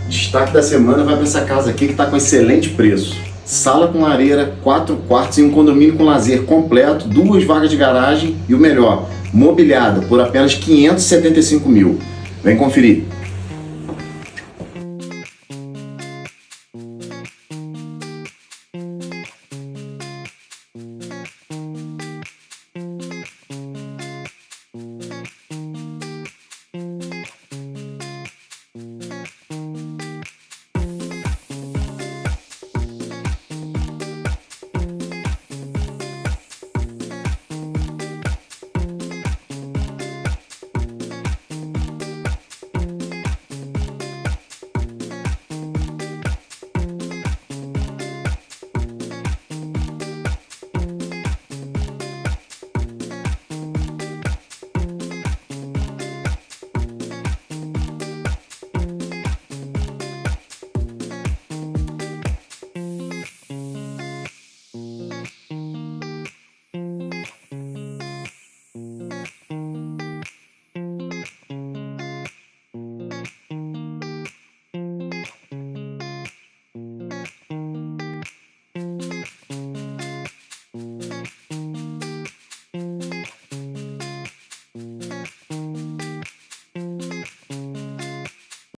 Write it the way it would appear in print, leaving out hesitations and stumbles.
Destaque da semana vai para essa casa aqui que está com excelente preço. Sala com lareira, 4 quartos e um condomínio com lazer completo, 2 vagas de garagem e o melhor, mobiliada por apenas 575 mil. Vem conferir.